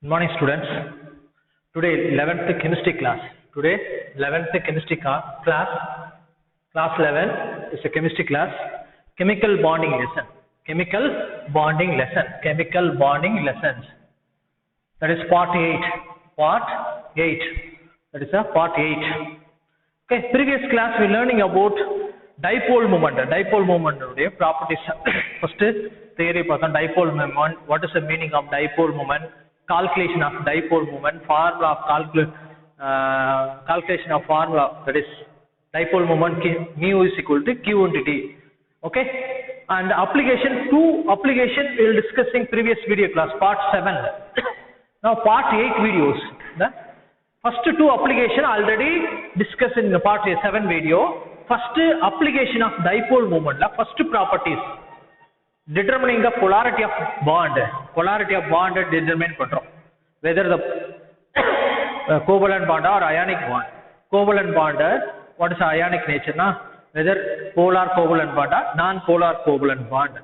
Good morning, students. Today 11th chemistry class. Today 11th chemistry class. Class 11 is a chemistry class. Chemical bonding lesson. Chemical bonding lesson. Chemical bonding lessons. That is part 8. Part 8. That is a part 8. Okay. Previous class we learning about dipole moment. Dipole moment properties. First theory person dipole moment. What is the meaning of dipole moment? Calculation of dipole moment, formula of calculation of formula, that is dipole moment mu is equal to q into d. Okay, and application we will discussing previous video class part 7. Now part 8 videos. The first two application already discussed in the part 7 video. First application of dipole moment, first properties. Determining the polarity of bond. Polarity of bond determine whether the covalent bond or ionic bond. Covalent bond, what is the ionic nature? Whether polar covalent bond or non-polar covalent bond.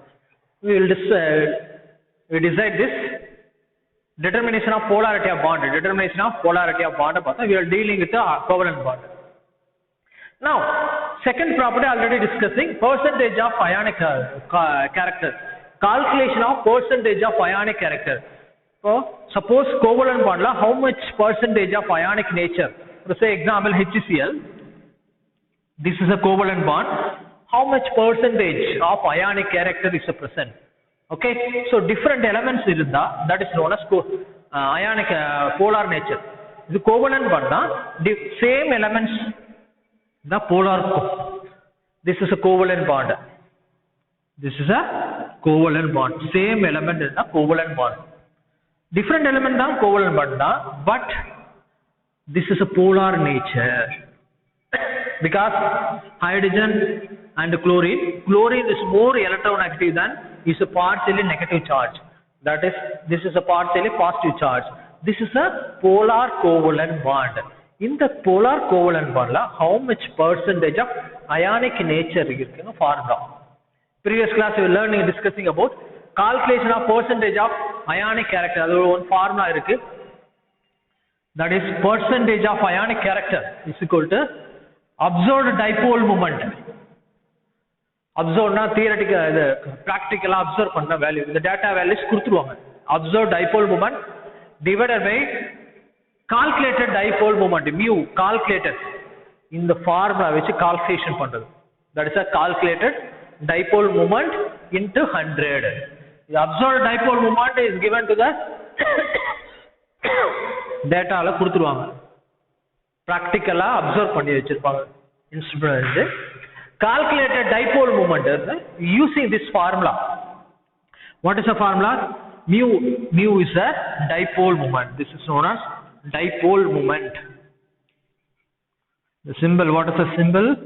We will decide this determination of polarity of bond. Determination of polarity of bond. We are dealing with the covalent bond. Now, second property already discussing percentage of ionic character. Calculation of percentage of ionic character. So, suppose covalent bond, how much percentage of ionic nature? For say example HCl. This is a covalent bond. How much percentage of ionic character is present? Okay. So, different elements is that is known as ionic polar nature. The covalent bond, the same elements. The polar, this is a covalent bond. This is a covalent bond. Same element is a covalent bond. Different element is covalent bond, but this is a polar nature. Because hydrogen and chlorine is more electronegative than is a partially negative charge. That is, this is a partially positive charge. This is a polar covalent bond. In the polar covalent bond, how much percentage of ionic nature is formula? Previous class we were learning discussing about calculation of percentage of ionic character. There is one formula that is percentage of ionic character is equal to observed dipole moment. Observed na theoretical, practical observe panna value. The data values kuduthruvaanga. Observed dipole moment divided by calculated dipole moment mu calculated in the formula which calculation pandrathu, that is a calculated dipole moment into 100. The observed dipole moment is given to the data la kuduthruvaanga, practical la observe panni vechirpaanga. Instrument calculated dipole moment using this formula. What is the formula? Mu is a dipole moment. This is known as dipole moment. The symbol, what is the symbol?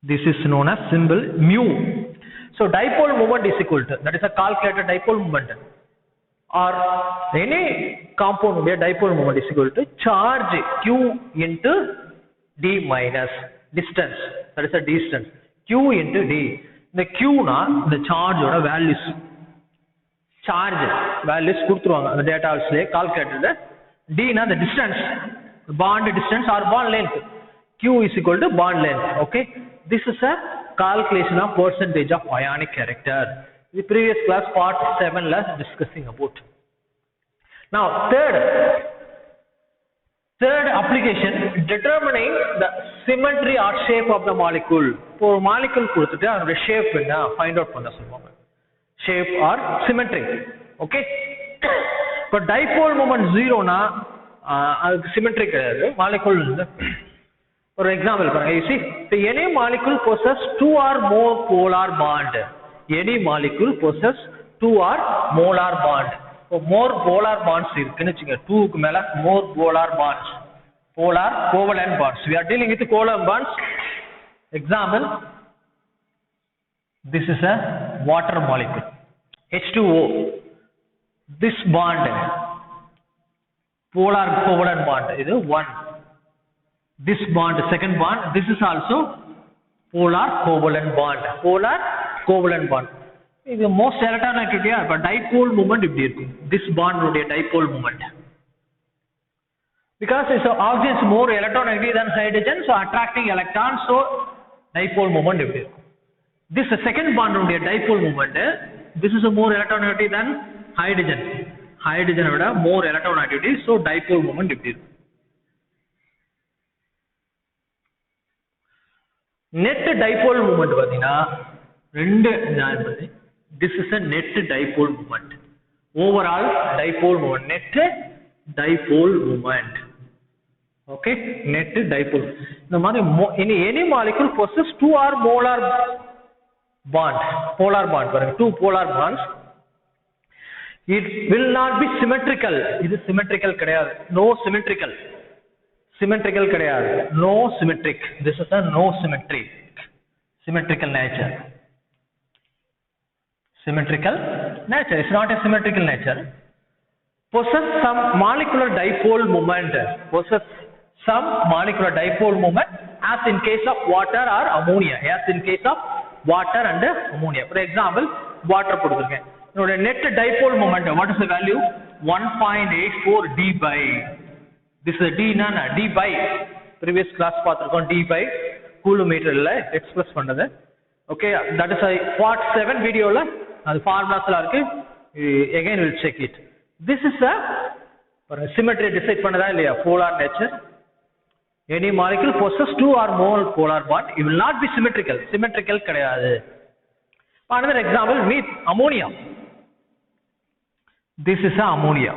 This is known as symbol mu. So dipole moment is equal to, that is a calculated dipole moment, or any compound dipole moment is equal to charge q into d minus distance, that is a distance, q into d. The q na the charge or values. Charge values kuduthruvaanga, the data will calculated. D na the distance, bond distance or bond length. Q is equal to bond length. Okay, this is a calculation of percentage of ionic character. The previous class part 7 la discussing about. Now third application, determining the symmetry or shape of the molecule. For molecule கொடுத்துட்டு அதோட shape என்ன find out பண்ண சொல்லுவாங்க. Shape or symmetry. Okay. But dipole moment 0 na symmetry கிடையாது. Molecule for example you see, any molecule possess 2 or more polar bond. Any molecule possess 2 or molar bond. More polar bonds இருக்குன்னு வெச்சுங்க. 2 க்கு மேல more polar bonds. Polar covalent bonds. We are dealing with covalent bonds. Example, this is a water molecule, H2O. This bond, polar covalent bond, is 1. This bond, second bond, this is also polar covalent bond. Polar covalent bond. இது most electronegativity அப்ப dipole moment இப்படி இருக்கும். This bond உடைய dipole moment. Because oxygen is more electronegative than hydrogen, so attracting electrons, so dipole moment இப்படி இருக்கும். This second bond உடைய dipole moment, this is a more electronegative than hydrogen. Hydrogen விட more electronegativity, so dipole moment இப்படி இருக்கும். Net dipole moment பாத்தீங்கன்னா ரெண்டு ஞாபகம். This is a net dipole moment. Overall dipole moment. Net dipole moment. Okay, net dipole. இந்த மாதிரி any molecule possesses two or molar bond, polar bond, two polar bonds. It will not be symmetrical. இது symmetrical கிடையாது. No symmetrical. Symmetrical கிடையாது. No symmetric. This is a no symmetric. Symmetrical nature. Symmetrical nature. It's not a symmetrical nature. Possess some molecular dipole moment. Possess some molecular dipole moment as in case of water or ammonia. As in case of water and ammonia. For example, water கொடுத்திருக்கேன். இதோட net dipole moment, what is the value? 1.84 d by. This is d na d by. Previous class பார்த்திருக்கோம் d by coulometerல express பண்ணது. Okay, that is part 7 videoல அது ஃபார்முலாஸ்ல இருக்கு. Again we'll check it. This is a symmetry decide பண்ணதா இல்லையா? Polar nature. Any molecule possesses two or more polar bond. It will not be symmetrical. Symmetrical கிடையாது. Another example, meet ammonia. This is ammonia.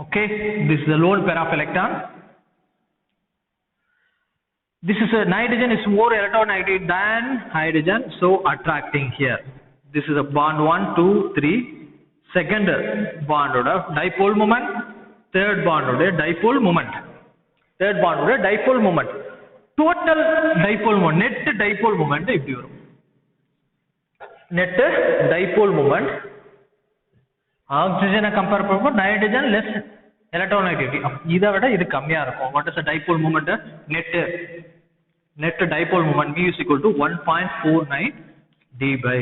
Okay, this is the lone pair of electron. This is a nitrogen is more electronegative than hydrogen, so attracting here. This is a bond 1, 2, 3. Second bond oda dipole moment. Third bond oda dipole moment. Third bond oda dipole moment. Total dipole moment, net dipole moment இப்படி வரும். Net dipole moment. Oxygen compare பண்ணும்போது nitrogen less electronegativity. இதை விட இது கம்மியா இருக்கும். What is the dipole moment? Net dipole moment V is equal to 1.49 d by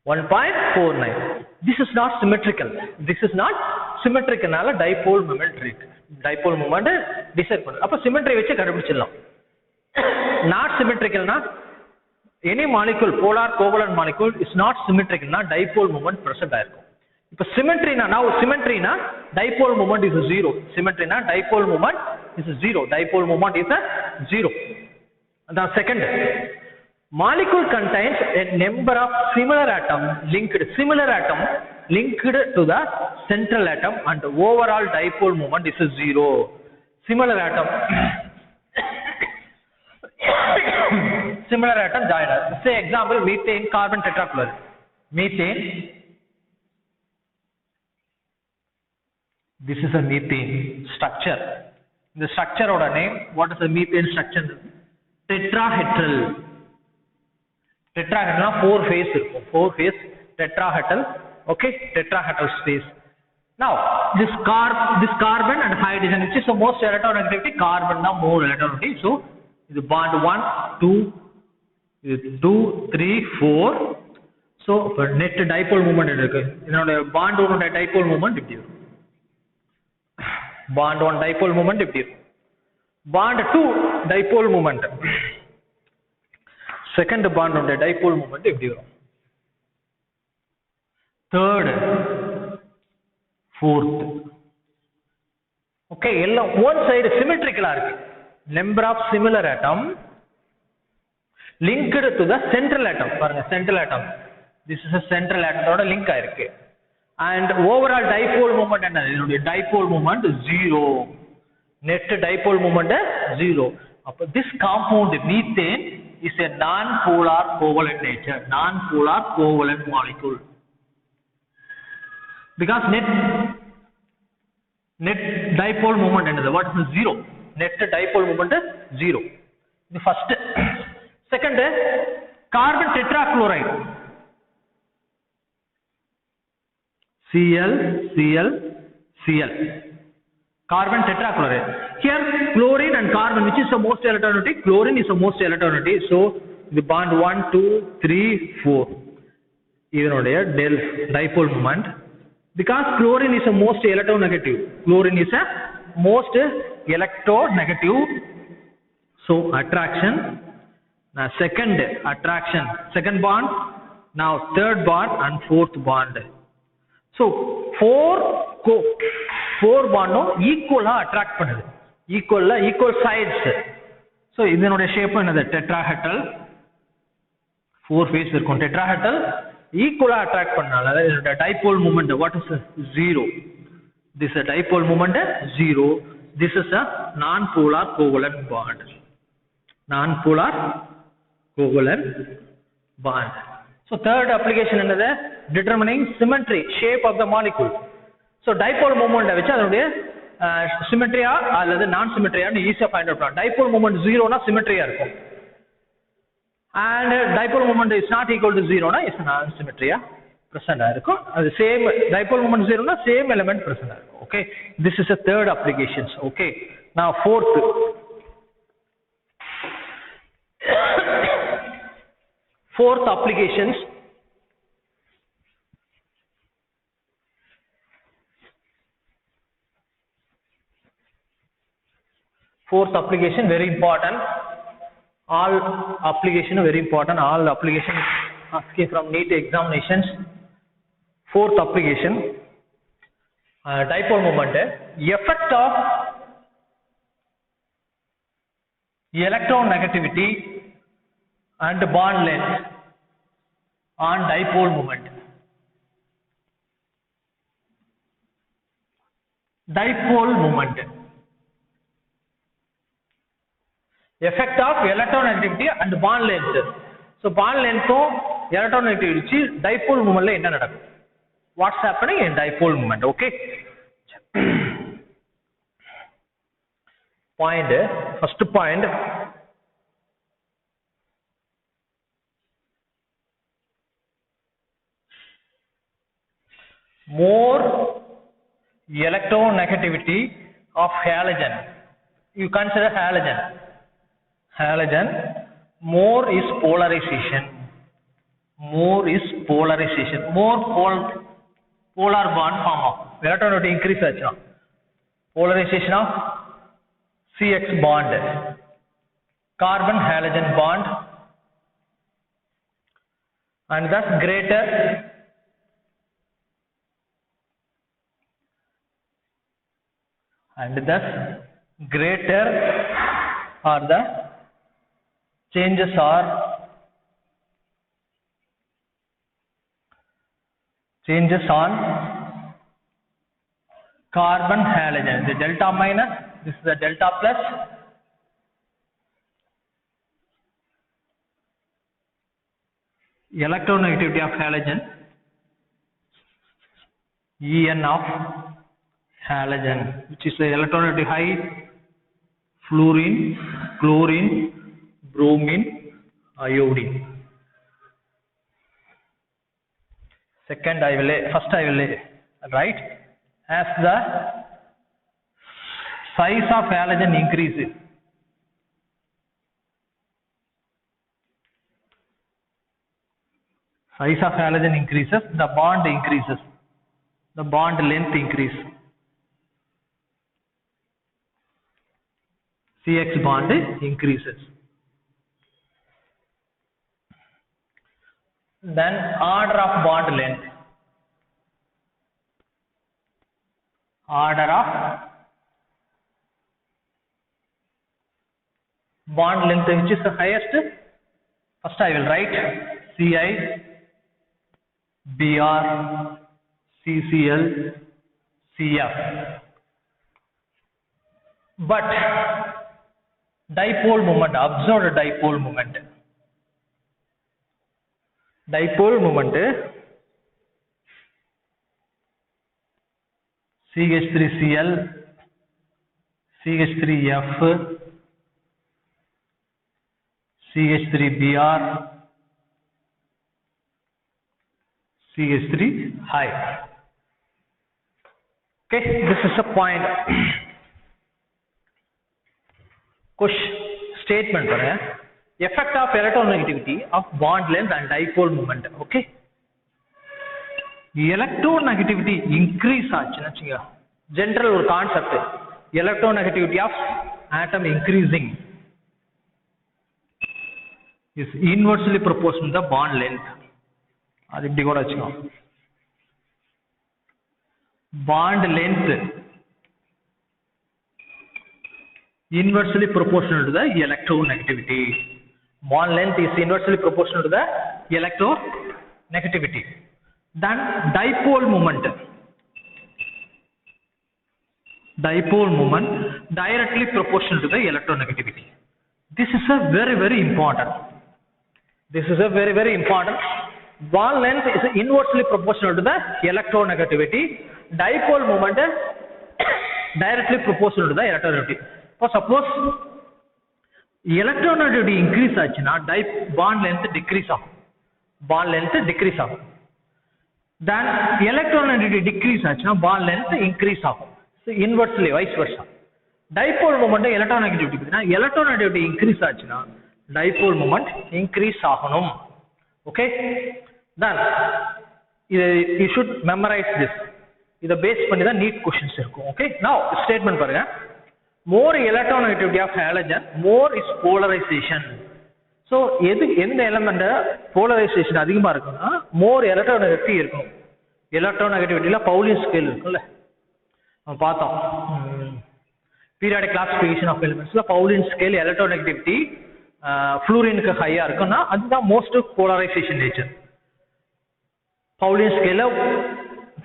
1.49. This is not symmetrical. This is not symmetrical. நால dipole moment இருக்கு. Dipole moment decide பண்ணு. அப்ப symmetry வச்சு கண்டுபிடிச்சிடலாம். Not symmetrical na any molecule, polar covalent molecule is not symmetrical na dipole moment present ஆயிருக்கும். இப்ப symmetry na, now symmetry na dipole moment is 0. Symmetry na dipole moment is 0. Dipole moment is a 0. The second, molecule contains a number of similar atoms linked to the central atom, and overall dipole moment is 0. Similar atom similar atom joined. Say example, methane carbon tetrachloride. Methane, this is a methane structure. The structure oda name, what is the methane structure? Tetrahedral. Tetrahedral 4 phase irukum. 4 phase tetrahedral. Okay, tetrahedral space. Now this carbon and hydrogen, which is the most electronegativity, carbon na more electronegativity. So this bond 1, 2, 3, 4. So net dipole moment irukku. Inoda bond 1 dipole moment ipdi irukum. Bond 1 dipole moment ipdi irukum. Bond 2 dipole moment. Second bond on the dipole moment ipdi varum. Third, fourth. Okay, எல்லாம் one side symmetrical இருக்கு. Number of similar atom linked to the central atom. பாருங்க, central atom. This is a central atom ஓட link ஆயிருக்கு. And overall dipole moment என்னது? இதோட dipole moment 0. Net dipole moment 0. அப்ப this compound methane is a non-polar covalent nature. Non-polar covalent molecule. Because net dipole moment என்னது? What is 0? Net dipole moment 0. The first. Second, carbon tetrachloride. Cl. Carbon tetrachloride. Here chlorine and carbon, which is the most electronegative? Chlorine is the most electronegative. So இது bond 1 2 3 4 இதனுடைய dipole moment. Because chlorine is a most electronegative. Chlorine is a most electronegative. So attraction. Now second attraction, second bond. Now third bond and fourth bond. So four bond equal attract பண்ணுது. Equal sides. So இதனுடைய shape என்னது? Tetrahedral. Four face இருக்கும். Tetrahedral equal attract பண்ணால the dipole moment what is 0. This is a dipole moment 0. This is a non-polar covalent bond. Non-polar covalent bond. So third application என்னது? Determining symmetry, shape of the molecule. So dipole moment வச்சு அதனுடைய symmetry அல்லது non symmetry னு ஈஸியா find out பண்ணலாம். Dipole moment 0 னா symmetry இருக்கும். And dipole moment is not equal to 0 na is non-symmetry present இருக்கும். அது same dipole moment 0 na same element present இருக்கும். Okay, this is a third applications. Okay, now fourth applications. Fourth application very important. All application very important. All application asking from NEET examinations. Fourth application, dipole moment, effect of electronegativity and bond length on dipole moment. Dipole moment. Effect of electronegativity and bond length. So bond length electronegativity dipole moment la enna nadakkum? What's happening in dipole moment? Okay, point, first point, more electronegativity of halogen. You consider halogen, more is polarization. More polar bond form of electronegativity increase aachna. Polarization of CX bond, carbon halogen bond, and thus greater are the changes on carbon halogen. The delta minus, this is the delta plus. Electronegativity of halogen, En of halogen, which is the electronegativity high, fluorine, chlorine, bromine, iodine. First I will write, as the size of halogen increases, the bond increases, the bond length increases. CX bond increases. Then order of bond length. Order of bond length which is the highest. First I will write Ci, Br, CCl, Cf. But dipole moment, observed dipole moment. Dipole moment CH3Cl, CH3F, CH3Br, CH3 high. Okay, this is a point. Question statement. effect of electronegativity of bond length and dipole moment. Okay, electronegativity increase ஆச்சுன்னு வச்சுங்க, general ஒரு concept, electronegativity of atom increasing is inversely proportional to the bond length. அது இப்படி கூட வச்சுக்கோ, bond length inversely proportional to the electronegativity. Bond length is inversely proportional to the electronegativity. Then dipole moment directly proportional to the electronegativity. This is a very important. Bond length is inversely proportional to the electronegativity. Dipole moment directly proportional to the electronegativity. For suppose electronegativity increase ஆச்சுன்னா bond length decrease ஆகும். Then electronegativity decrease ஆச்சுன்னா bond length increase ஆகும். So inversely vice versa. Dipole moment electronegativity பார்த்தீங்கன்னா electronegativity increase ஆச்சுன்னா dipole moment increase ஆகணும். Okay, then you should memorize this. இத base பண்ணி தான் நீட் क्वेश्चंस இருக்கும். Okay, now statement பாருங்க, more electronegativity of halogen, more is polarization. So எந்த element polarisation அதிகமா இருக்குன்னா more electronegativity இருக்கும். electronegativity பவுலின் ஸ்கேல் இருக்குல்ல, நம்ம பார்த்தோம் periodic classification of elements ல பவுலின் ஸ்கேல் electronegativity ஃப்ளூரினுக்கு ஹையா இருக்குன்னா அதுதான் மோஸ்ட் போலரைசேஷன் நேச்சர். பவுலின் ஸ்கேல்ல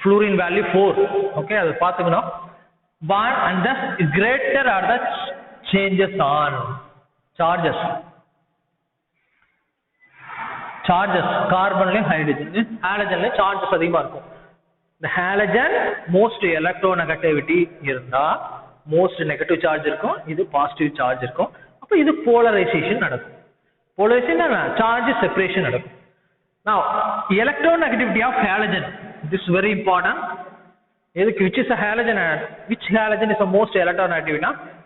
fluorine value 4. Okay, அது பாத்துக்கணும். Bond and thus greater are the changes on charges. கார்பன்லயும் ஹாலஜன்லயும் சார்ஜஸ் அதிகமா இருக்கும். இந்த ஹாலஜன் மோஸ்ட் எலக்ட்ரோநெகட்டிவிட்டி இருந்தா மோஸ்ட் நெகட்டிவ் சார்ஜ் இருக்கும், இது பாசிட்டிவ் சார்ஜ் இருக்கும். அப்ப இது போலரைசேஷன் நடக்கும். போலரைசேஷன் சார்ஜ் செப்பரேஷன் நடக்கும். Now electronegativity of halogen, this is very important. Which is a halogen? Which halogen is the most electronegative?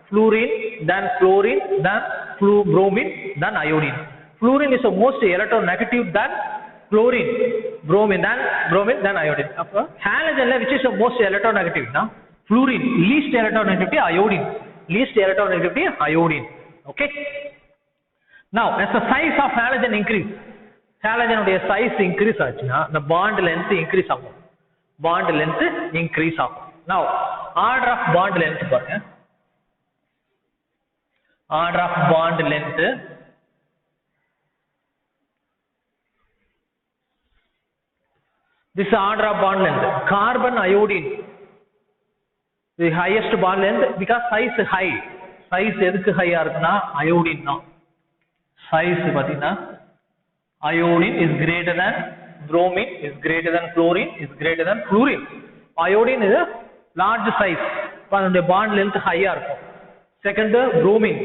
Fluorine, then chlorine, then bromine, then iodine. Fluorine is the most electronegative than chlorine, bromine, then iodine. Halogen, which is the most electronegative? Fluorine. Least electronegativity iodine. Okay. Now as the size of halogen increase, halogen size increase ஆச்சுன்னா the bond length increase ஆகும். Now order of bond length பாருங்க. Order of bond length, this order of bond length, carbon iodine the highest bond length because size high. Size எதுக்கு ஹையா இருக்குன்னா iodine தான். Size பாத்தீங்கன்னா iodine is greater than bromine, is greater than chlorine, is greater than fluorine. Iodine is a large size, the bond length higher இருக்கும். Second bromine,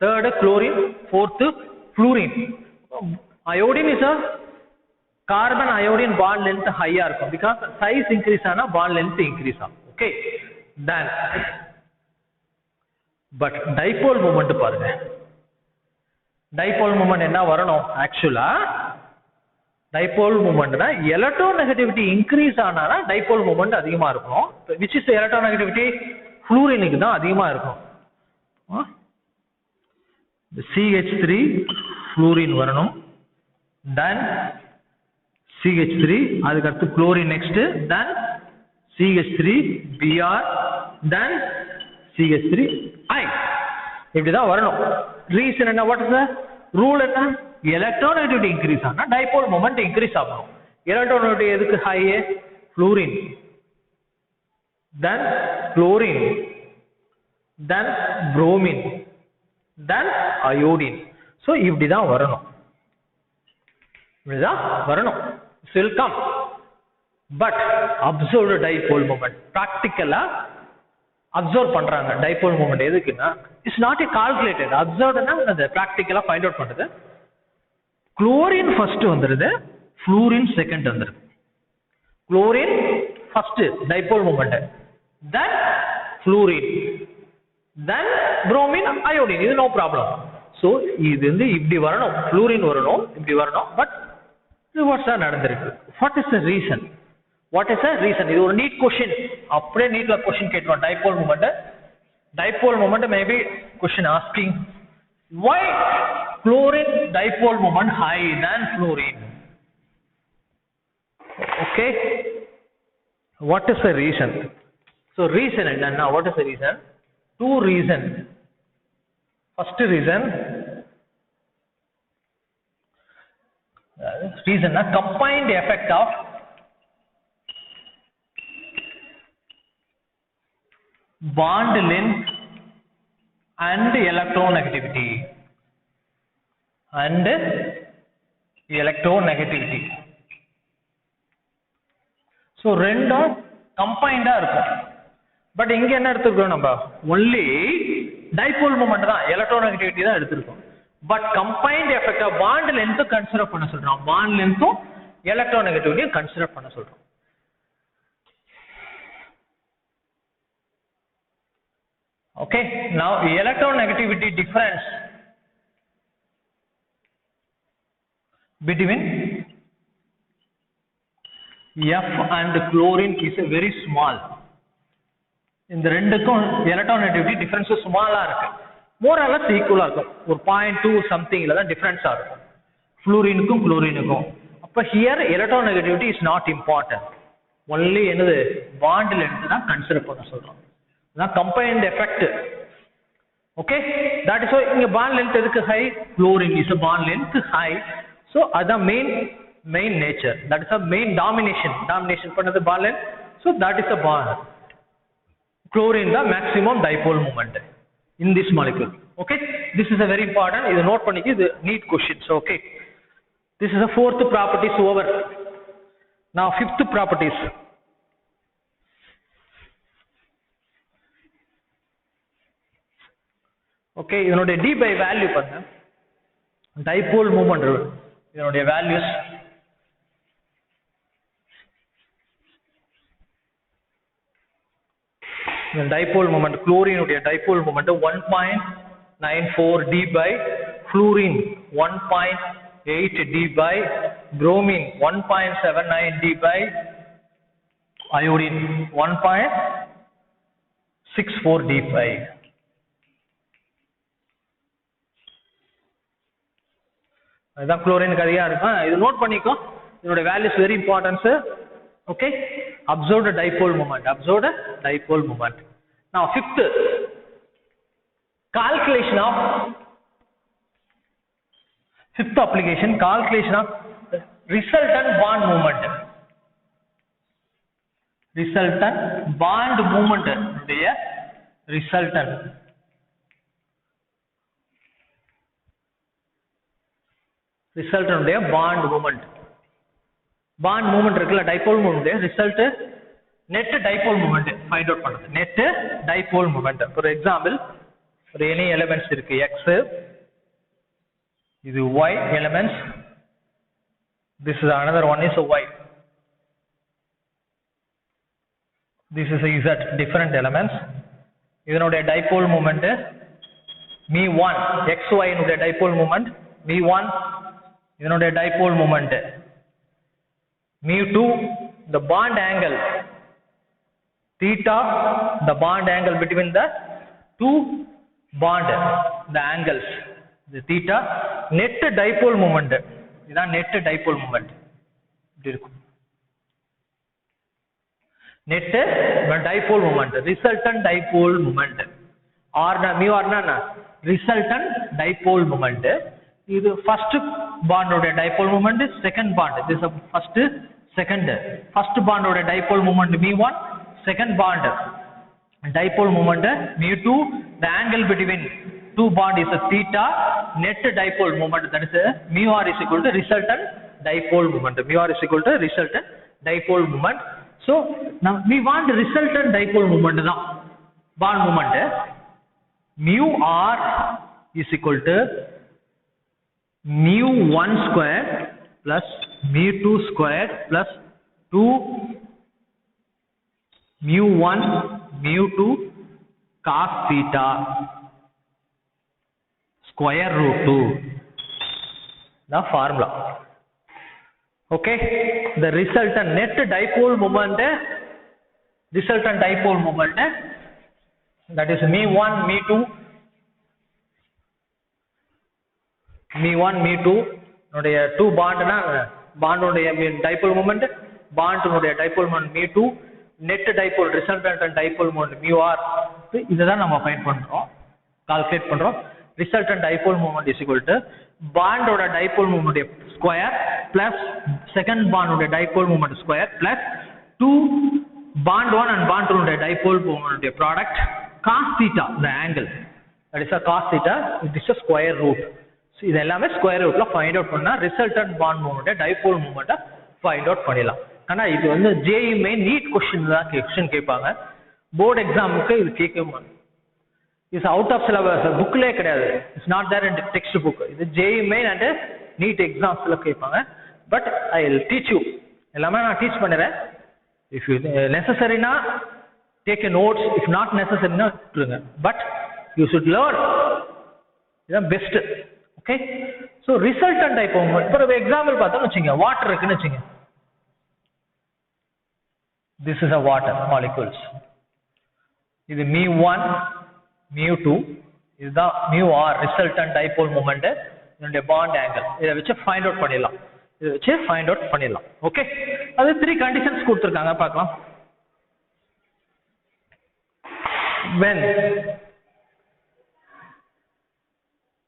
third chlorine, fourth fluorine. Iodine is a carbon iodine bond length higher இருக்கும் because size increase ஆனா bond length increase ஆகும். Okay, then but dipole moment பாருங்க. dipole moment என்ன வரணும்? ஆக்சுவலா dipole moment na electronegativity increase ஆனானா dipole moment அதிகமா இருக்கும். which is the electronegativity? fluorine க்கு தான் அதிகமா இருக்கும். CH3 fluorine வரணும், then CH3, அதுக்கு அடுத்து chlorine next, then CH3 Br, then CH3I. இப்படி தான் வரணும். reason என்ன? what is the rule? என்ன? electronegativity increase ஆனா dipole moment increase ஆகும். electronegativity எதுக்கு high? fluorine, then chlorine, then bromine, then iodine. so இப்படி தான் வரணும். This will come. But observed dipole moment practically observe பண்றாங்க. dipole moment எதுக்குன்னா it's not a calculated, observed னா அது practically find out பண்றது. chlorine first வந்துருது, fluorine second வந்துருது. chlorine first dipole moment, then fluorine, then bromine, iodine. இது no problem. So so இது வந்து இப்படி வரணும், ஃப்ளூரின் வரணும், இப்படி வரணும், பட் ரிவர்ஸாக நடந்திருக்கு. What is the reason? What is the reason? இது ஒரு நீட் கொஸ்டின், அப்படியே நீட்ல கொஸ்டின் கேட்டுருவோம். Dipole moment maybe question asking why chlorine dipole moment high than fluorine. Okay, what is the reason? So reason enna, what is the reason? Two reasons. First reason combined effect of bond length and electronegativity. So ரெண்டும் கம்பைண்டா இருக்கும். But இங்க என்ன எடுத்துக்கிறோம் நம்ம? Only dipole moment தான், electronegativity தான் எடுத்திருக்கோம். But combined effect of bond லென்த்தும் கன்சிடர் பண்ண சொல்றோம். பாண்ட் லென்த்தும் எலக்ட்ரோநெகட்டிவிட்டியும் கன்சிடர் பண்ண சொல்றோம். Okay, now electronegativity difference between F and chlorine is a very small. இந்த ரெண்டுக்கும் எலக்ட்ரோநெகட்டிவிட்டி டிஃபரன்ஸ் ஸ்மாலா இருக்கு. மோர் ஆர் லெஸ் ஈக்குவலா இருக்கும். ஒரு 0.2 சம்திங்ல தான் டிஃபரன்ஸா இருக்கும் ஃப்ளூரினுக்கும் குளோரினுக்கும். அப்ப here electronegativity is not important. Only என்னது பாண்ட் லென்த் தான் கன்சிடர் பண்ண சொல்றோம். அதான் combined effect. Okay, that is why இங்க பாண்ட் லென்த் எதுக்கு high? Chlorine is a bond length high. So அதான் main nature, that is a main domination பண்ணது bond length. So that is a bond. Chlorine the maximum dipole moment in this molecule. Okay, this is a very important, இது note பண்ணிக்க, இது NEET questions. Okay, this is the fourth properties over. Now fifth properties. Okay, இதனுடைய d by value பாருங்க. Dipole moment இதனுடைய values dipole moment, chlorine உடைய dipole moment 1.94 d by fluorine 1.8 d by bromine 1.79 d by iodine 1.64 d by. அதுதான் குளோரினுக்கு அதிகமாக இருக்கும். இது note பண்ணிக்கோ, இதோட values very importance. Okay, observed dipole moment, Now fifth, calculation of fifth application, calculation of resultant bond movement. Resultant bond movement உடைய resultant உடைய bond movement. Bond movement இருக்குல்ல, dipole moment result net dipole moment find out பண்ணுது. net dipole moment, for example ஒரு any elements இருக்கு x, இது y elements, this is another one is y, this is z, different elements. இதனுடைய dipole moment me1, xy னுடைய dipole moment me1, இதனுடைய dipole moment mu2, the bond angle theta, the bond angle between the two bond, the angles, the theta. Net dipole moment, இதான் net dipole moment இப்படி இருக்கும். net dipole moment, resultant dipole moment, or mu or na resultant dipole moment. இது first bond உடைய dipole moment, second bond, this is first bond உடைய dipole moment me1, second bond dipole moment mu2, the angle between two bond is a theta, net dipole moment, that is mu r is equal to resultant dipole moment, So now we want resultant dipole moment தான் bond moment. Mu r is equal to mu1 square plus mu2 square plus 2 mu1 mu2 cos theta square root 2. The formula. Okay, the resultant net dipole moment, that is me1 me2 நோடைய 2 பாண்ட்னா பாண்டோடைய dipole moment பாண்டோடைய dipole moment me2 net dipole resultant and dipole moment μr. இதுதான் நம்ம find பண்றோம், calculate பண்றோம். resultant dipole moment is equal to பாண்டோட dipole moment square plus second பாண்டோட dipole moment square plus 2 bond 1 and bond 2 உடைய dipole moment product cos theta, the angle, that is a cos theta, it is a square root. So இது எல்லாமே square ரூட்ல find out பண்ணா resultant bond moment dipole moment find out பண்ணிடலாம். ஆனா இது வந்து JEE Main NEET question தான் question கேட்பாங்க. போர்டு எக்ஸாமுக்கு இது கேட்க மாட்டாங்க. இட்ஸ் அவுட் ஆஃப் சிலபஸ், புக்லயே கிடையாது. It's not there in textbook. இது ஜேஇ மெயின் அண்ட் நீட் எக்ஸாம்ஸ்ல கேட்பாங்க. But I will teach you, எல்லாமே நான் டீச் பண்ணுறேன். இஃப் யூ நெசசரினா take a notes, if not நெசசரினா விட்டுருங்க. பட் யூ ஷுட் லேர்ன், இதுதான் best. Okay, so resultant dipole moment. இப்போ ஒரு எக்ஸாம்பிள் பார்த்தோம்னு வச்சுங்க, வாட்டர் இருக்குன்னு வச்சுங்க. This is a water molecules. இது mu1 mu2, இதுதான் μr ரிசல்டன்ட் டைபோல் மூமெண்ட், இதனுடைய பாண்ட் ஆங்கிள். இதை வச்சு ஃபைண்ட் அவுட் பண்ணிடலாம். இதை வச்சு ஃபைண்ட் அவுட் பண்ணிடலாம். ஓகே, அது 3 கண்டிஷன்ஸ் கொடுத்துருக்காங்க, பார்க்கலாம். when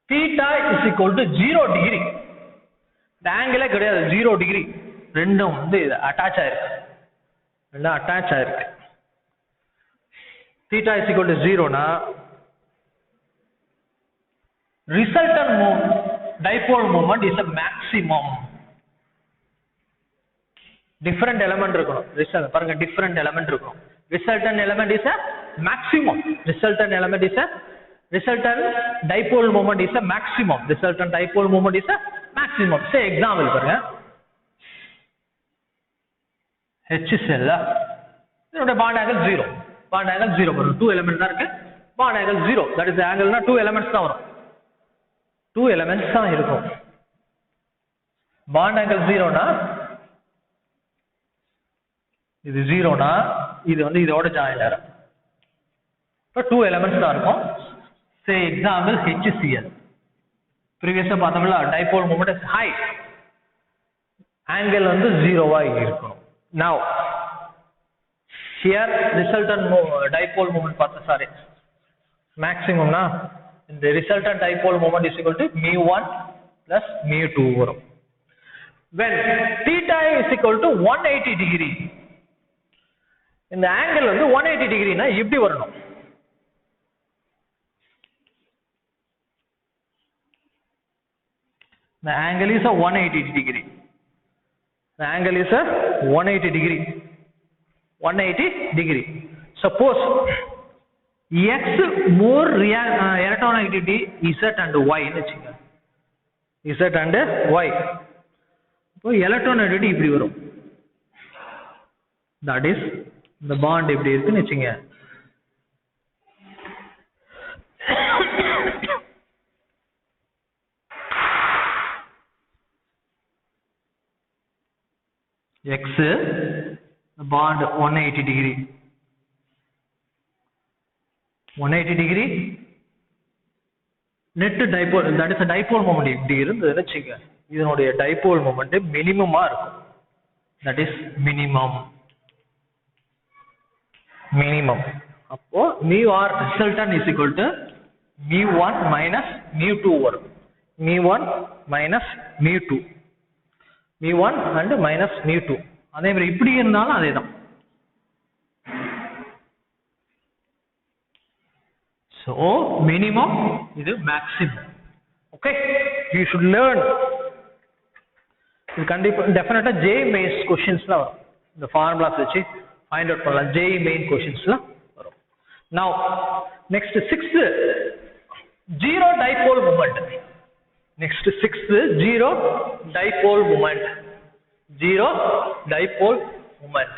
theta is equal to 0 degree, the angle கிடையாது 0 degree, ரெண்டும் வந்து அட்டாச் ஆயிருக்கு, ரெண்டும் அட்டாச் ஆயிருக்கு. theta is equal to 0 னா resultant dipole moment is a maximum. different element இருக்கணும். ரிசல்ட் பாருங்க, different element இருக்கணும். resultant element is a maximum. resultant element is a resultant dipole moment is a maximum. resultant dipole moment is a maximum. say example பாருங்க, H cell இதோட bond angle 0, bond angle 0 வரும். 2 elements தான் இருக்கு, bond angle 0, that is the angle னா 2 elements தான் வரும். 2 elements தான் இருக்கும். bond angle 0 னா இது 0 னா இது வந்து இதோட ஜாயின் ஆகும். இப்போ 2 elements தான் இருக்கும். say example HCl. previous பார்த்தோம்ல dipole moment is high, angle வந்து 0வா இருக்கும். now here resultant dipole moment பார்த்தா, sorry, maximum னா the resultant dipole moment is equal to mu1 plus mu2 வரும். when theta is equal to 180 degree, இந்த angle வந்து 180 degree னா இப்படி வரணும். the angle is a 180 degree. the angle is a 180 degree. 180 degree. suppose x more electronegativity z and y ன்னு வெச்சுங்க. z and y. இப்போ electronegativity இப்படி வரும். that is the bond இப்படி இருக்குன்னு வெச்சுங்க. x the bond 180 degree, 180 degree net dipole, that is a dipole moment. இப்படி இருந்ததுன்னு வெச்சுங்க, இதனுடைய dipole moment மினிமமா இருக்கும். that is minimum. அப்போ μr resultant is equal to mu1 minus mu2 வரும். mu1 minus mu2, mu1 and minus mu2. அதே மாதிரி இப்படி இருந்தாலும் அதேதான். so minimum, இது maximum. okay, you should learn. இது கண்டிப்பா டெஃபினட்டா ஜே மெயின்ஸ் क्वेश्चंसல வரும். இந்த ஃபார்முலாஸ் வச்சு ஃபைண்ட் அவுட் பண்ணலாம். ஜே மெயின் क्वेश्चंसல வரும். now next 6th zero dipole moment. next 6th zero dipole moment. zero dipole moment.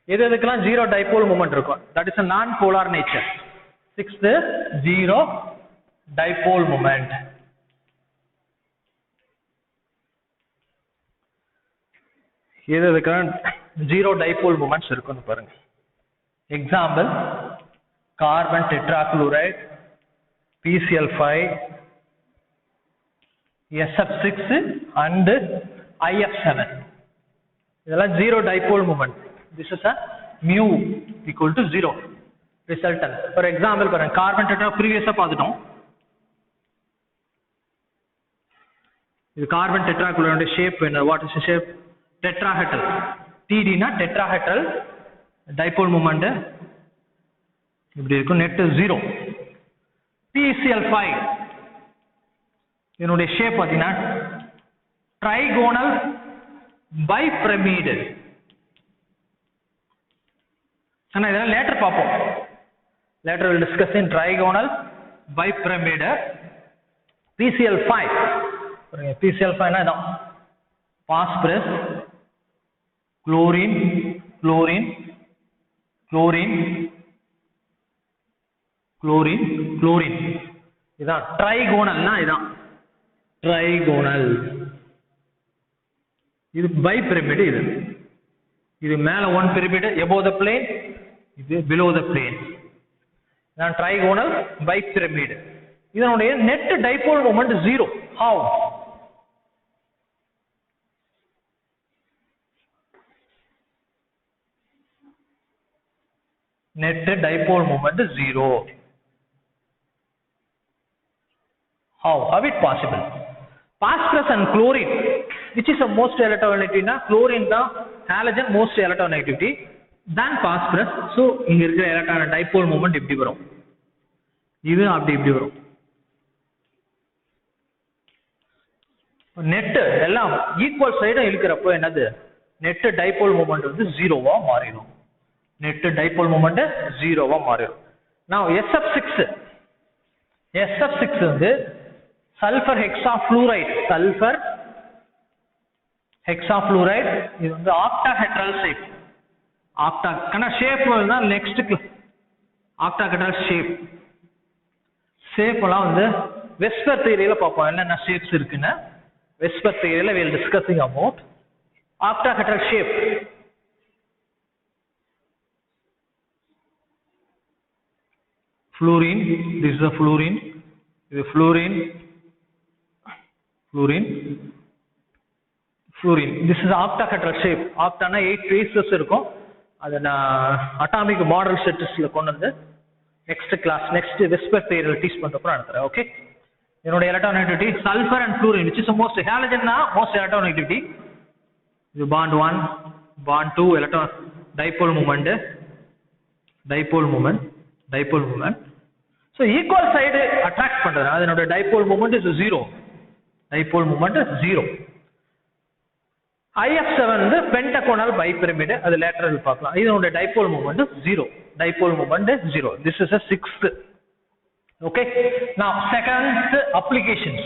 எதுக்கெல்லாம் zero dipole moment இருக்கும், that is a non polar nature. 6th zero dipole moment. எதுக்கான zero dipole moments இருக்குன்னு பாருங்க. Example carbon tetrachloride PCl5 SF6 and IF7 இதெல்லாம் zero dipole moment. This is a mu equal to 0 resultant. For example பாருங்க carbon tetra ப்ரீவியஸா பார்த்துட்டோம். இது carbon tetrachloride shape என்ன? What is the shape? Tetrahedral. TD னா tetrahedral dipole moment இப்படி இருக்கும். Net 0. PCl5 இதனுடைய ஷேப் பார்த்தீங்கன்னா ட்ரைகோனல் பைபிரமிடு. ஆனா இதெல்லாம் லேட்டர் பார்ப்போம். Later will discuss in trigonal bipyramid. PCl5 பாருங்க, PCl5 னா இதான் phosphorus chlorine chlorine chlorine chlorine chlorine இதான் ட்ரைகோனல்னா இதான் ட்ரைகோனல். இது பைபிரமிடு. இது மேல one pyramid above the plane, இது below the plane. இதான் ட்ரைகோனல் பைபிரமிடு. இதனுடைய net dipole moment 0. how? net dipole moment 0. How it possible? Phosphorus and chlorine, which is the most electronegativity na? Chlorine da halogen most electronegativity than phosphorus. So inga irukra electron dipole moment ipdi varum, idu apdi ipdi varum. net ellam equal side ilukrappo enadhu net dipole moment வந்து 0 வா மாறிடும். net dipole moment 0 வா மாறிடும். now SF6 வந்து sulphur ஹெக்ஸாஃப்ளூரைடு. Sulphur ஹெக்ஸாஃப்ளூரைடு இது வந்து octahedral shape. ஆக்டா கனா shape தான் next octahedral shape. ஷேப்லாம் வந்து வெஸ்பர் தியரியில பார்ப்போம் என்னென்ன ஷேப்ஸ் இருக்குன்னு. வெஸ்பர் தியரியில we will discussing about octahedral shape. Fluorine, this is a fluorine. This is fluorine. Fluorine. Fluorine. This is octahedral shape. Octa na 8 traces இருக்கும். அத நான் atomic model செட்ஸ்ல கொண்டு வந்து நெக்ஸ்ட் கிளாஸ் நெக்ஸ்ட் வெஸ்பர் தியரியில teach பண்றப்ப நடத்துறேன். ஓகே. என்னோட electronegativity sulphur and fluorine which is the most halogen na most electronegativity. இது bond 1 bond 2 electron dipole moment dipole moment. So equal side attract பண்றது அதனோட dipole moment is 0. dipole moment is 0. IF7 வந்து pentagonal bipyramid, அது lateral பார்க்கலாம். இதனோட dipole moment is 0. dipole moment is 0. This is a sixth. Okay. Now second applications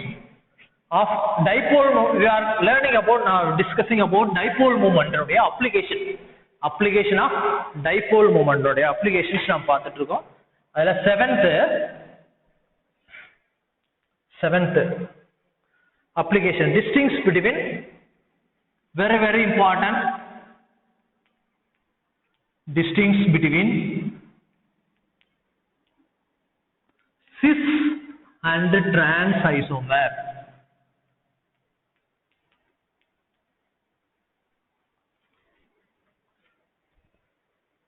of dipole. We are learning about now discussing about dipole moment உடைய application of dipole moment உடைய applications நாம் பார்த்துட்டு இருக்கோம். அதுல seventh application distinguish between very important distinguish between cis and trans isomer.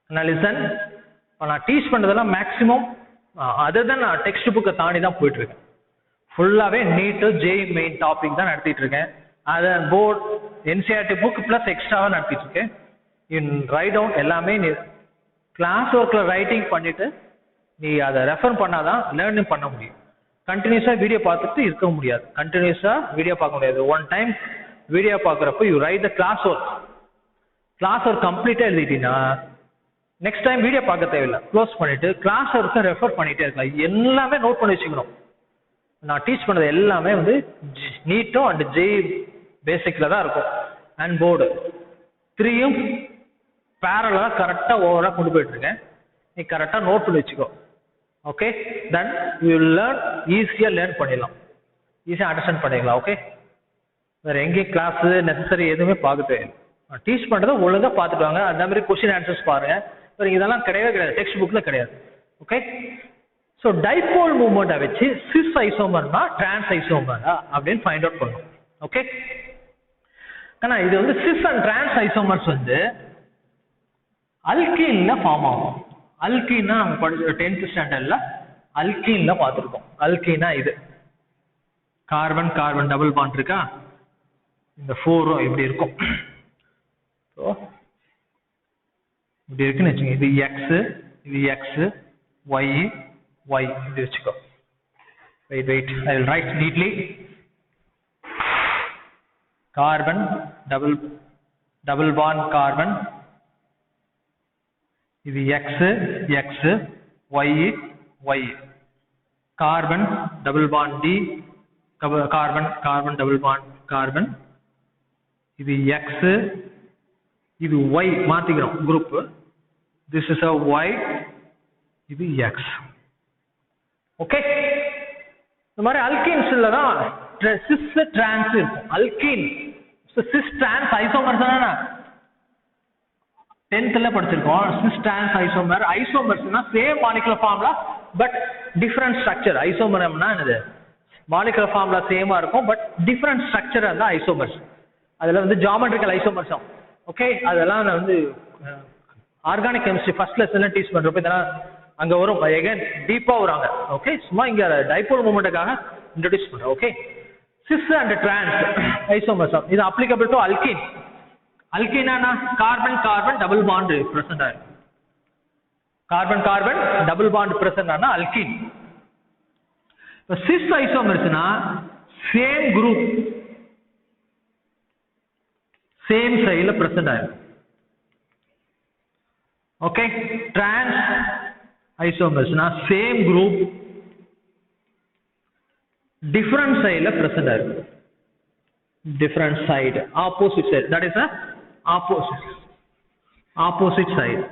Now listen, நான் teach பண்றதெல்லாம் maximum other தான் நான் டெக்ஸ்ட் புக்கை தாண்டி தான் போயிட்டு இருக்கேன். ஃபுல்லாவே நீட் ஜேஇ மெயின் டாபிக் தான் நடத்திட்டு இருக்கேன். அதை போர்ட் என்சிஆர்டி புக் பிளஸ் எக்ஸ்ட்ராவாக நடத்திட்டு இருக்கேன். இன் ரைட் டவுன் எல்லாமே நீ கிளாஸ் ஒர்க்கில் ரைட்டிங் பண்ணிட்டு நீ அதை ரெஃபர் பண்ணாதான் லேர்னிங் பண்ண முடியும். கண்டினியூஸாக வீடியோ பார்த்துட்டு இருக்க முடியாது. கண்டினியூஸாக வீடியோ பார்க்க முடியாது. ஒன் டைம் வீடியோ பார்க்குறப்போ you write the class work கம்ப்ளீட்டாக எழுதிட்டீங்கன்னா நெக்ஸ்ட் டைம் வீடியோ பார்க்க தேவையில்லை. க்ளோஸ் பண்ணிட்டு கிளாஸ் ஒர்க்கை ரெஃபர் பண்ணிட்டே இருக்கலாம். எல்லாமே நோட் பண்ணி வச்சுக்கணும். நான் டீச் பண்ணது எல்லாமே வந்து நீட்டும் அண்ட் ஜேஇ பேசிக்ல தான் இருக்கும். அண்ட் போர்டு 3யும் பேரலாக கரெக்டாக ஓவராக கொண்டு போயிட்டு இருக்கேன். நீ கரெக்டாக நோட் பண்ணி வச்சுக்கோ. ஓகே, தென் யூ லேர்ன் ஈஸியாக லேர்ன் பண்ணிடலாம், ஈஸியாக அண்டர்ஸ்டாண்ட் பண்ணிக்கலாம். ஓகே, வேறு எங்கேயும் கிளாஸு நெசசரி எதுவுமே பார்க்க தேவையில்லை. டீச் பண்றத ஒழுங்கா பார்த்துட்டு வாங்க. அந்த மாதிரி क्वेश्चन ஆன்சர்ஸ் பாருங்க. இதெல்லாம் கிடையவே கிடையாது, டெக்ஸ்ட் புக்ல கிடையாது. ஓகே, ஸோ டைபோல் மூமெண்ட்டை வச்சு சிஸ் ஐசோமர்னா டிரான்ஸ் ஐசோமரா அப்படின்னு ஃபைண்ட் அவுட் பண்ணணும். ஓகே, ஆனால் இது வந்து சிஸ் அண்ட் டிரான்ஸ் ஐசோமர்ஸ் வந்து அல்கீன்ல ஃபார்ம் ஆகும். அல்கீன்னா நம்ம படிச்ச 10th ஸ்டாண்டர்ட்ல அல்கீன்ல பார்த்துருக்கோம். அல்கீனா இது கார்பன் கார்பன் டபுள் பாண்ட் இருக்கா, இந்த 4 இப்படி இருக்கும். ஸோ இப்படி இருக்குன்னு வச்சுங்க. இது எக்ஸ், இது எக்ஸ், ஒய், ஒய் இப்படி வச்சுக்கோ. Wait wait, I will write neatly. Carbon double bond carbon, இது X X, Y Y. Carbon double bond டி, carbon carbon double bond carbon, இது எக்ஸ், இது ஒய் மாத்திக்கிறோம் group. This is a y, இது X. Okay, இந்த மாதிரி அல்கீன்ஸ்ல தான் சிஸ் டிரான்ஸ் இருக்கும். அல்கீன் சிஸ் டிரான்ஸ் ஐசோமர் தானே 10thல படிச்சிருக்கோம். Cis trans isomer. ஐசோமர்ஸ்னா same molecular formula but different structure. ஐசோமரம்னா என்னது, மாலிகுலர் ஃபார்முலா சேமா இருக்கும் பட் டிஃபரண்ட் ஸ்ட்ரக்சர் அந்த ஐசோமர்ஸ். அதுல வந்து ஜியோமெட்ரிக்கல் ஐசோமர்ஸ். ஓகே, அதெல்லாம் நான் வந்து ஆர்கானிக் கெமிஸ்ட்ரி ஃபர்ஸ்ட் லெசன்ல டீச் பண்றப்ப இதெல்லாம் அங்க வரும். அகைன் டீப்பா வராங்க. ஓகே, சும்மா இங்க டைபோல் மூமெண்ட்டுக்காக இன்ட்ரோடியூஸ் பண்றேன். Okay, cis and trans isomers இது அப்ளிகபிள் டு அல்கீன். அல்கீனா carbon carbon double bond present ஆகும். Carbon carbon double bond present ஆனா அல்கீன். இப்போ சிஸ் ஐசோமர்ஸ்னா சேம் குரூப் சேம் சைடுல பிரசன்ட் ஆகும். ஓகே, டிரான்ஸ் ஐசோமர்ஸ்னா சேம் குரூப் டிஃபரண்ட் சைடுல பிரசன்ட் ஆகும். Different side, opposite side, that is opposite side.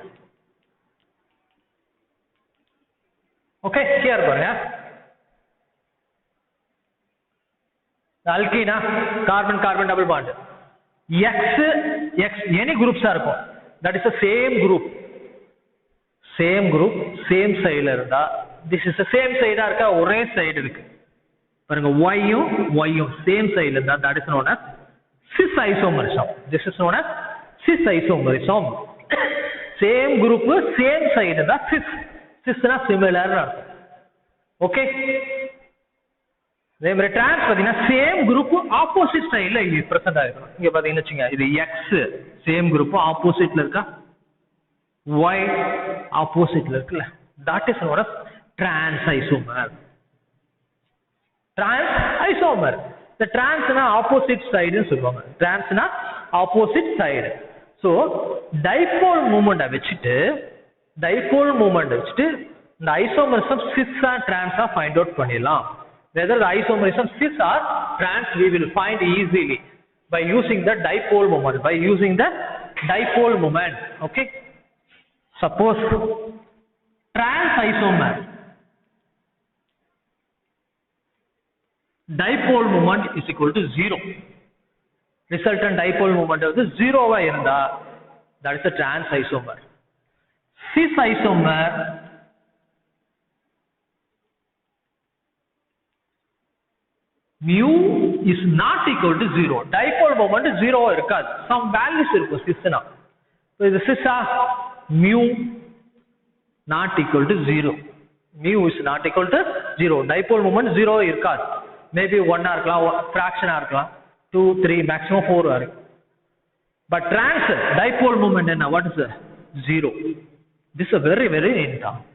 Okay, clear பாருங்க. அல்கீனா carbon carbon double bond, X X any குரூப்ஸா இருக்கும். That is same group same சைடுல இருந்தா திஸ் இஸ் சேம் சைடா இருக்கா, ஒரே சைடு இருக்கு பாருங்க. ஒய்யும் ஒய்யும் சேம் சைடுல இருந்தா that is known as cis isomerism. This is known as cis isomerism. Same group same side தான் சிஸ். சிஸ்னா சிமிலர். ஓகே, அதே மாதிரி டிரான்ஸ் பாத்தீங்கன்னா சேம் குரூப் ஆப்போசிட் சைடுல பிரசன்ட் ஆயிருக்கும். இங்க பாத்தீங்கன்னு வச்சுங்க, இது எக்ஸ் சேம் குரூப் ஆப்போசிட்ல இருக்கா, ஒய் ஆப்போசிட்ல இருக்குல்ல, that is known as trans isomer. Trans isomer. இந்த டிரான்ஸ்னா ஆப்போசிட் சைடுன்னு சொல்லுவாங்க. டிரான்ஸ்னா ஆப்போசிட் சைடு. ஸோ டைபோல் மூமெண்ட்டை வச்சுட்டு இந்த ஐசோமரிசம் சிஸ்ஸா டிரான்ஸா ஃபைண்ட் அவுட் பண்ணிடலாம். Whether the isomerism cis or trans we will find easily by using the dipole moment. Okay, suppose trans isomer dipole moment is equal to 0. Resultant dipole moment is 0 வா இருந்தா that is a trans isomer. Cis isomer mu is not equal to 0. Dipole moment 0 இருக்காது. Some values இருக்கும் சிஸ்னா. So இது சிஸ்ஸா mu not equal to 0. Mu is not equal to 0. Dipole moment 0 இருக்காது. Maybe 1 இருக்கலாம், fraction இருக்கலாம், 2, 3, maximum 4 இருக்கும். But trans dipole moment என்ன? What is 0? This is a very important.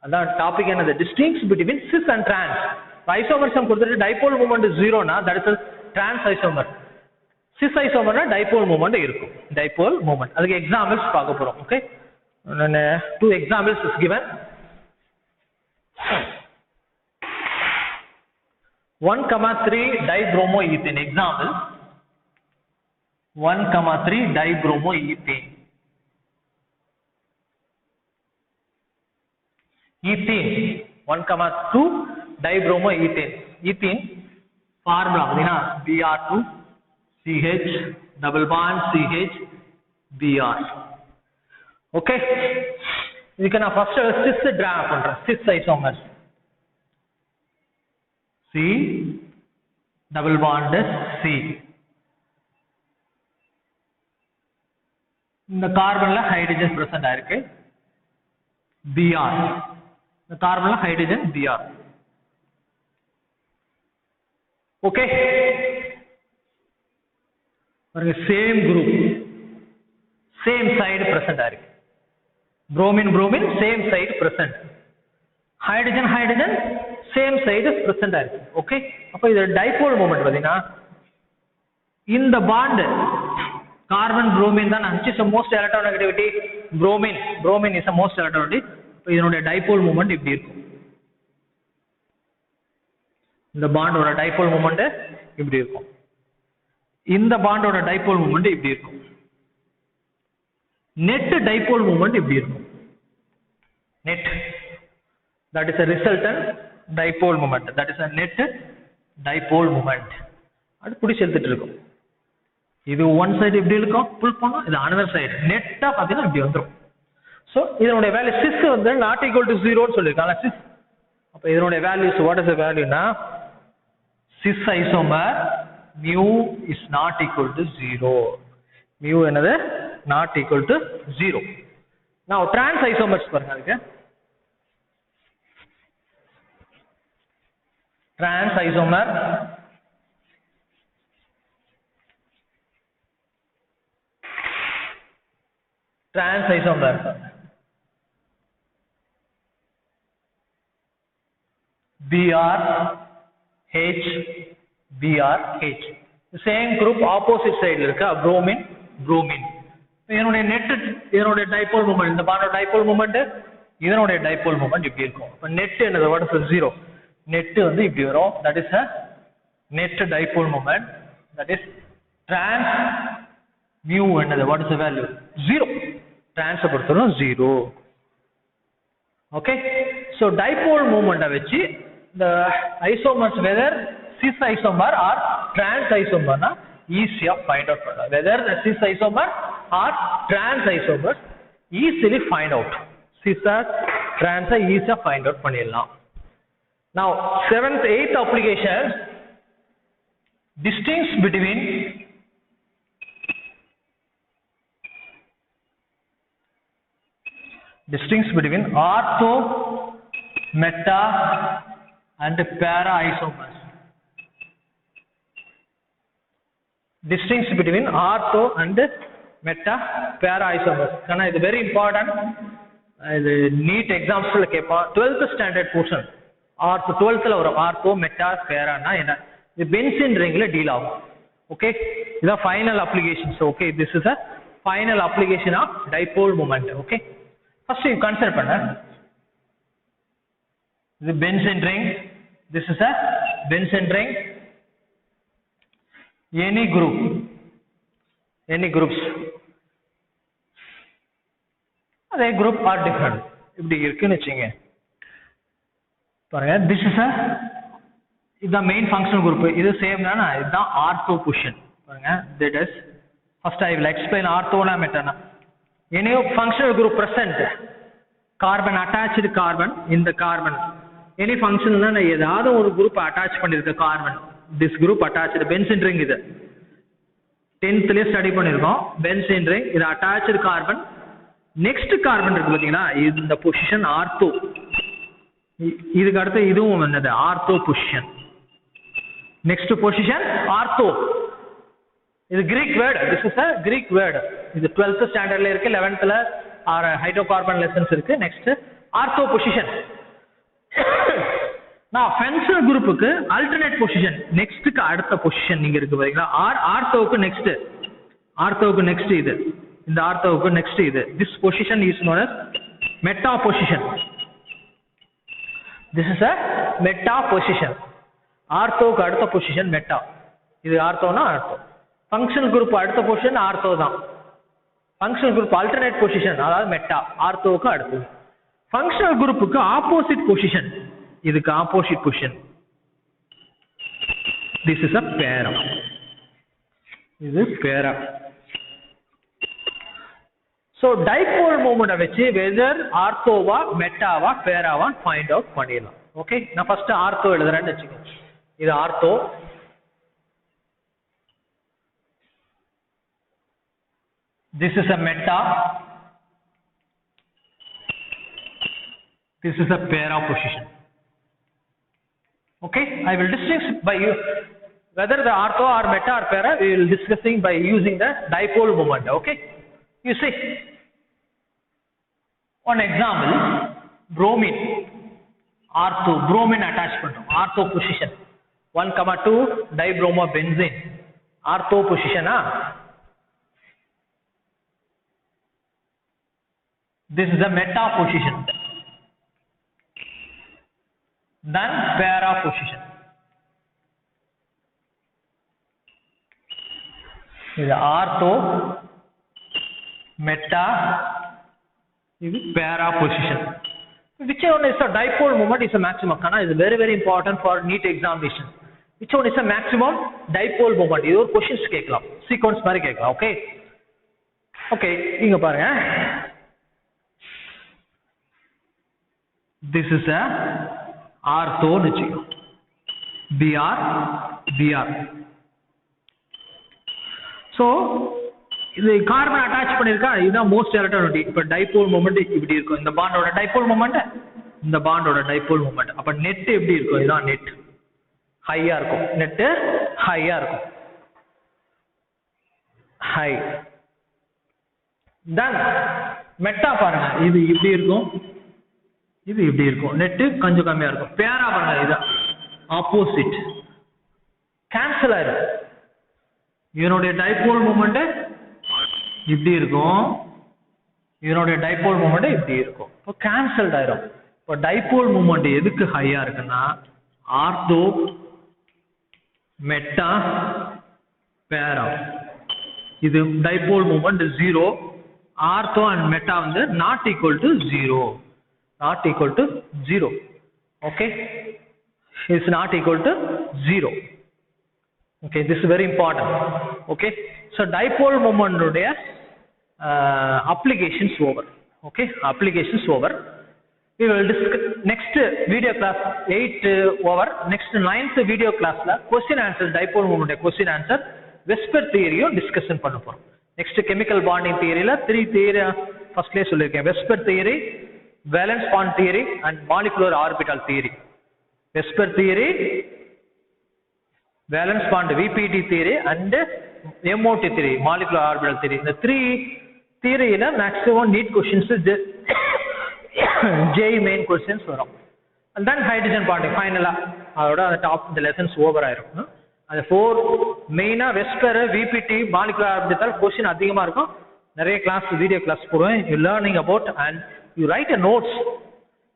அதான் topic என்ன? The distinction between cis and trans. Isomerism கொடுத்துட்டு dipole moment 0னா that is trans isomer. Cis ஐசோமர்னா டைபோல் மூமெண்ட் இருக்கும். டைபோல் மூமெண்ட் அதுக்கு examples பார்க்க போறோம். ஓகே, நான் 2 examples is given. 1,3 dibromoethane example. 1,3 dibromoethane. Ethene 1,2 dibromoethane. Ethene formula அப்படினா Br2 CH double bond CH Br. Okay, இதுக்கு நான் first cis டிரா பண்றேன். Cis isomers C double bond C. இந்த கார்பன்ல ஹைட்ரஜன் பிரசன்ட் ஆயிருக்கு. Br. இந்த கார்பன்ல ஹைட்ரஜன் Br. Okay, பாருங்க same group same side present ஆயிருக்கு. bromine bromine same side present, hydrogen hydrogen same side present ஆயிருக்கு. Okay, அப்ப இது dipole moment பாத்தீங்கன்னா இந்த பாண்ட் கார்பன் bromine தான் which is the most electronegativity, bromine is the most electronegativity. அப்ப இதனுடைய dipole moment இப்படி இருக்கும். இந்த பாண்டோட டைபோல் மொமெண்ட் இப்படி இருக்கும். இந்த பாண்டோட டைபோல் மொமெண்ட் இப்படி இருக்கும். net dipole moment இப்படி இருக்கும். net, that is a resultant dipole moment, that is a net dipole moment. அது புடிச்சு எடுத்துட்டு இருக்கும். இது one side இப்படி இருக்கும், புல் பண்ணா இது another side நெட்டா பாத்தீங்கன்னா இப்படி வந்துரும். சோ இதனுடைய வேல்யூ cis வந்து not equal to 0 ன்னு சொல்லிருக்காங்க. cis அப்ப இதனுடைய values what is the value னா cis isomer mu is not equal to 0. mu என்னது not equal to 0. Now trans isomers பாருங்க, அதுக்கு trans isomer BrH BrH, the same group opposite side இருக்கு, bromine. இதனுடைய நெட், இதனுடைய dipole moment, இந்த பாண்டோட dipole moment, இதனுடைய dipole moment இப்படி இருக்கும். அப்ப நெட் என்னது வாட் இஸ் 0, நெட் வந்து இப்படி வரும். That is a net dipole moment, that is trans mu என்னது what is the value 0, trans பொறுத்தவரை 0. ஓகே, so dipole moment வச்சு the isomers whether cis isomer or trans isomer na easy find out பண்ணலாம். whether the cis isomer or trans isomers easily find out, cis or trans easy find out பண்ணிடலாம். Now 7th 8th application distinguish between ortho, meta and para isomers. Distinguish between ortho and meta para isomers. Kana இது very important. இது NEET exams ல கேட்பான். 12th standard portion ortho 12th ல வரும். ortho meta para னா என்ன? இது benzene ரிங்ல deal ஆகும். ஓகே, இதான் final applications. Okay, this is a final application of dipole moment. Okay, first you consider பண்ண இது benzene ring. this is a benzene ring. any groups அதே group are different இப்படி இருக்குன்னு வச்சுங்க. பாருங்க, this is a இதுதான் main functional group. இது same தானா, இதுதான் ஆர்த்தோ பொசிஷன். பாருங்க, that is first I will explain ortho na meta na. any functional group present, carbon attached carbon in the carbon, any functional na ஏதாவது ஒரு group attach பண்ணிருக்க carbon, this group attached benzene ring. இது 10th ல study பண்ணிருக்கோம். benzene ring இது attached carbon, next carbon இருக்கு பாத்தீங்களா, இந்த பொசிஷன் ஆர்த்தோ. இதுக்கு அடுத்து இதுவும் என்னது ortho position. next position ortho, இது Greek word, this is a Greek word. இது 12th standard ல இருக்கு, 11th ல ஆர் ஹைட்ரோகார்பன் லெசன்ஸ் இருக்கு. next ortho position. நான் functional குரூப்புக்கு alternate position, நெக்ஸ்ட்க்கு அடுத்த பொசிஷன் நீங்க இருக்கு பாத்தீங்களா, ஆர்த்தோவுக்கு நெக்ஸ்ட், ஆர்த்தோவுக்கு நெக்ஸ்ட் இது, இந்த ஆர்த்தோவுக்கு நெக்ஸ்ட் இது. this position is known as meta position. this is a meta position. ஆர்த்தோவுக்கு அடுத்த பொசிஷன் மெட்டா. இது ஆர்த்தோனா ஆர்த்தோ. ஃபங்க்ஷனல் குரூப் அடுத்த பொசிஷன் ஆர்த்தோ தான். ஃபங்க்ஷனல் குரூப் ஆல்டர்னேட் பொசிஷன் அதாவது மெட்டா, ஆர்த்தோவுக்கு அடுத்தது. ஃபங்க்ஷனல் குரூப்புக்கு ஆப்போசிட் பொசிஷன், இதுக்கு opposite position, this is a para. இது para. So dipole moment வச்சு whether ஆர்த்தோவா மெட்டாவா பேராவா ஃபைண்ட் அவுட் பண்ணிடலாம். ஓகே, நான் ஃபர்ஸ்ட் ஆர்த்தோ எழுதுறேன்னு வச்சுக்கோங்க. இது ortho, this is a meta, this is a para position. Okay, I will distinguish by you whether the ortho or meta or para. We will discussing by using the dipole moment. Okay, you see one example, bromine ortho, bromine attach பண்றோம், ortho position 1,2 dibromobenzene ortho position. This is the meta position, then para position. This is ortho, meta, this is para position. Which one is the dipole moment is a maximum? Kana is very very important for NEET examination. Which one is a maximum dipole moment? This is questions கேட்கலாம், sequence மாதிரி கேட்கலாம். Okay, okay, இங்க பாருங்க. This is a ortho நிச்சயம், BR, BR. So இது carbon attach பண்ணிருக்கா, இதுதான் most எலக்ட்ரானிட்டி. இப்ப டைபோல் மொமெண்ட் இப்படி இருக்கும், இந்த பாண்டோட டைபோல் மொமெண்ட், இந்த பாண்டோட டைபோல் மொமெண்ட். அப்ப நெட் எப்படி இருக்கும், இதுதான் நெட், ஹையா இருக்கும், நெட் ஹையா இருக்கும், ஹை. தென் மெட்டா பாருங்க, இது இப்படி இருக்கும், இது இப்படி இருக்கும், நெட் கொஞ்சம் கம்மியா இருக்கும். பேரா பாருங்க, இது ஆப்போசிட், கேன்சல் ஆயிரும். இதனுடைய டைபோல் மொமெண்ட் இப்படி இருக்கும், இதனுடைய டைபோல் மொமெண்ட் இப்படி இருக்கும். இப்போ கேன்சல்ட் ஆயிரும். இப்போ டைபோல் மொமெண்ட் எதுக்கு ஹையா இருக்குன்னா ஆர்த்தோ, மெட்டா, பேரா. இது dipole moment 0, ortho and meta வந்து not equal to 0, not equal to 0. Okay, is not equal to 0. Okay, this is very important. Okay, so dipole moment உடைய applications over. Okay, applications over. We will discuss next video class 8 over. Next 9th video class la question answer, dipole moment question answer Vesper theory discussion பண்ண போறோம். Next chemical bonding theory la 3 theory first லே சொல்லிருக்கேன். Vesper theory, valence bond theory and molecular orbital theory. Vesper theory, valence bond VPT theory and MOT theory, molecular orbital theory. The 3 theory la maximum NEET questions JEE main questions varum. And then hydrogen bonding finally adoda the top the lessons over ஆயிரும். அந்த 4 மெயினா VSEPR, VBT, molecular orbital question அதிகமா இருக்கும். நிறைய class video class போடுவேன். You learning about and you write a notes,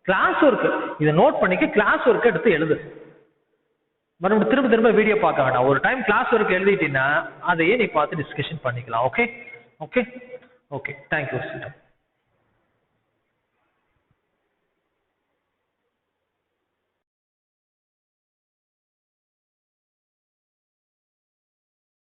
class work இதை note பண்ணிக்க, class work எடுத்து எழுது. மறுபடியும் திரும்ப திரும்ப வீடியோ பார்க்க வேண்டாம். ஒரு டைம் கிளாஸ் ஒர்க் எழுதிட்டீங்கன்னா அதையே நீ பார்த்து டிஸ்கஷன் பண்ணிக்கலாம். Okay okay okay, thank you.